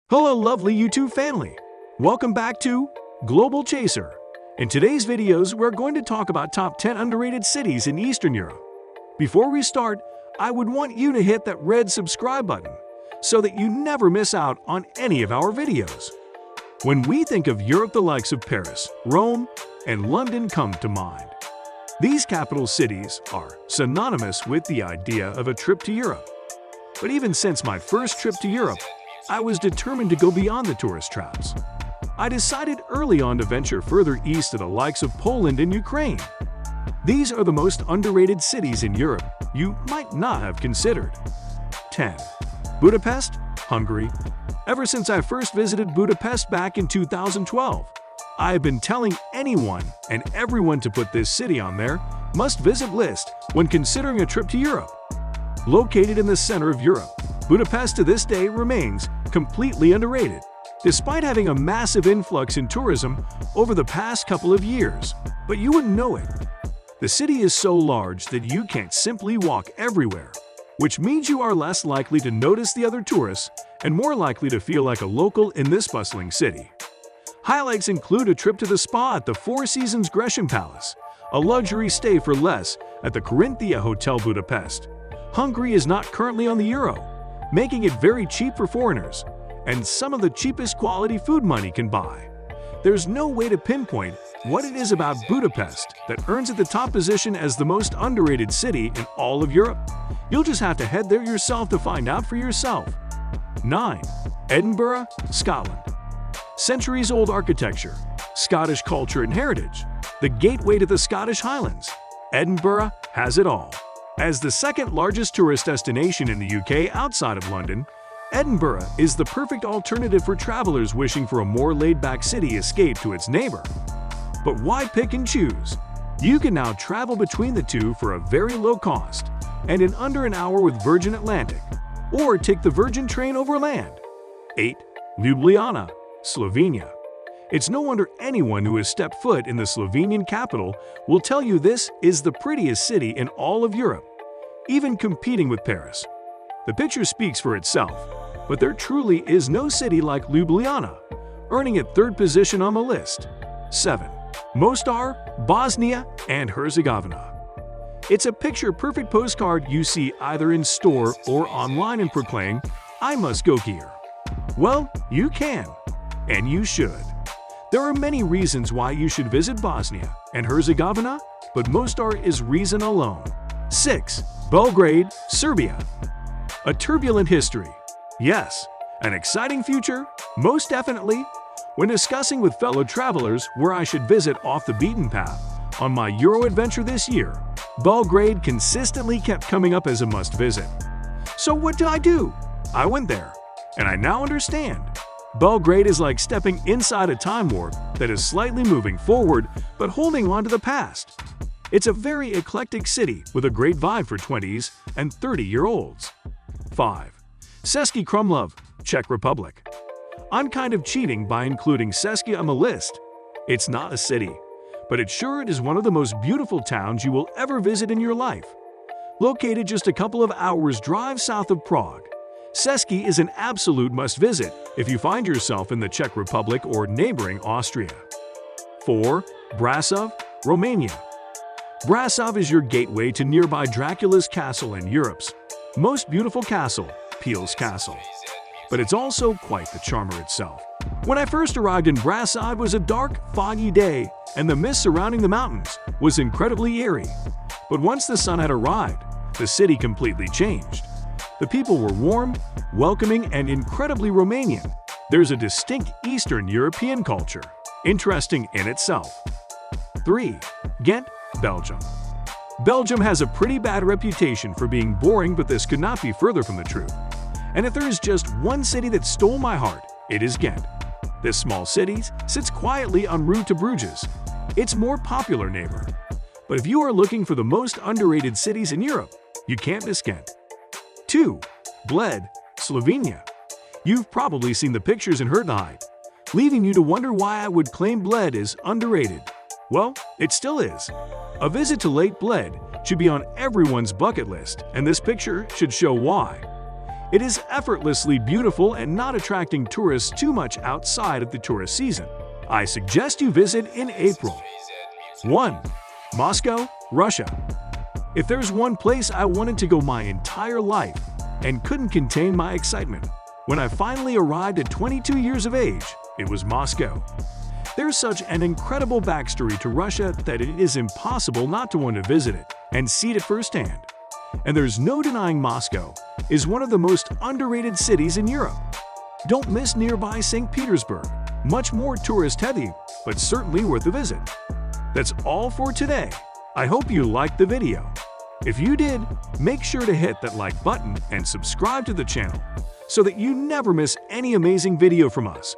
Hello lovely YouTube family! Welcome back to Global Chaser. In today's videos, we're going to talk about top 10 underrated cities in Eastern Europe. Before we start, I would want you to hit that red subscribe button so that you never miss out on any of our videos. When we think of Europe, the likes of Paris, Rome, and London come to mind. These capital cities are synonymous with the idea of a trip to Europe. But even since my first trip to Europe, I was determined to go beyond the tourist traps. I decided early on to venture further east to the likes of Poland and Ukraine. These are the most underrated cities in Europe you might not have considered. 10. Budapest, Hungary. Ever since I first visited Budapest back in 2012, I have been telling anyone and everyone to put this city on their must-visit list when considering a trip to Europe. Located in the center of Europe, Budapest to this day remains completely underrated, despite having a massive influx in tourism over the past couple of years. But you wouldn't know it. The city is so large that you can't simply walk everywhere, which means you are less likely to notice the other tourists and more likely to feel like a local in this bustling city. Highlights include a trip to the spa at the Four Seasons Gresham Palace, a luxury stay for less at the Corinthia Hotel Budapest. Hungary is not currently on the euro, making it very cheap for foreigners, and some of the cheapest quality food money can buy. There's no way to pinpoint what it is about Budapest that earns it the top position as the most underrated city in all of Europe. You'll just have to head there yourself to find out for yourself. 9. Edinburgh, Scotland. Centuries-old architecture, Scottish culture and heritage, the gateway to the Scottish Highlands. Edinburgh has it all. As the second largest tourist destination in the UK outside of London, Edinburgh is the perfect alternative for travelers wishing for a more laid-back city escape to its neighbor. But why pick and choose? You can now travel between the two for a very low cost and in under an hour with Virgin Atlantic, or take the Virgin train over land. 8. Ljubljana, Slovenia. It's no wonder anyone who has stepped foot in the Slovenian capital will tell you this is the prettiest city in all of Europe, even competing with Paris. The picture speaks for itself, but there truly is no city like Ljubljana, earning it third position on the list. 7. Mostar, Bosnia and Herzegovina. It's a picture-perfect postcard you see either in store or online and proclaim, "I must go here." Well, you can, and you should. There are many reasons why you should visit Bosnia and Herzegovina, but Mostar is reason alone. 6. Belgrade, Serbia. A turbulent history. Yes, an exciting future, most definitely. When discussing with fellow travelers where I should visit off the beaten path on my Euro adventure this year, Belgrade consistently kept coming up as a must-visit. So what did I do? I went there, and I now understand. Belgrade is like stepping inside a time warp that is slightly moving forward but holding on to the past. It's a very eclectic city with a great vibe for 20s and 30-year-olds. 5. CZECH KRUMLOV, Czech Republic. I'm kind of cheating by including CZECH on the list. It's not a city, but it sure is one of the most beautiful towns you will ever visit in your life. Located just a couple of hours' drive south of Prague, CZECH is an absolute must-visit if you find yourself in the Czech Republic or neighboring Austria. 4. BRASOV, Romania. BRASOV is your gateway to nearby Dracula's castle and Europe's most beautiful castle, Pile's Castle. But it's also quite the charmer itself. When I first arrived in BRASOV, it was a dark, foggy day, and the mist surrounding the mountains was incredibly eerie. But once the sun had arrived, the city completely changed. The people were warm, welcoming, and incredibly Romanian. There's a distinct Eastern European culture, interesting in itself. 3. Ghent, Belgium. Belgium has a pretty bad reputation for being boring, but this could not be further from the truth. And if there is just one city that stole my heart, it is Ghent. This small city sits quietly en route to Bruges, its more popular neighbor. But if you are looking for the most underrated cities in Europe, you can't miss Ghent. 2. BLED, Slovenia. You've probably seen the pictures and heard the hype, leaving you to wonder why I would claim BLED is underrated. Well, it still is. A visit to Lake BLED should be on everyone's bucket list, and this picture should show why. It is effortlessly beautiful and not attracting tourists too much outside of the tourist season. I suggest you visit in April. 1. Moscow, Russia. If there's one place I wanted to go my entire life and couldn't contain my excitement, when I finally arrived at 22 years of age, it was Moscow. There's such an incredible backstory to Russia that it is impossible not to want to visit it and see it firsthand. And there's no denying Moscow is one of the most underrated cities in Europe. Don't miss nearby St. Petersburg, much more tourist-heavy, but certainly worth a visit. That's all for today. I hope you liked the video. If you did, make sure to hit that like button and subscribe to the channel so that you never miss any amazing video from us.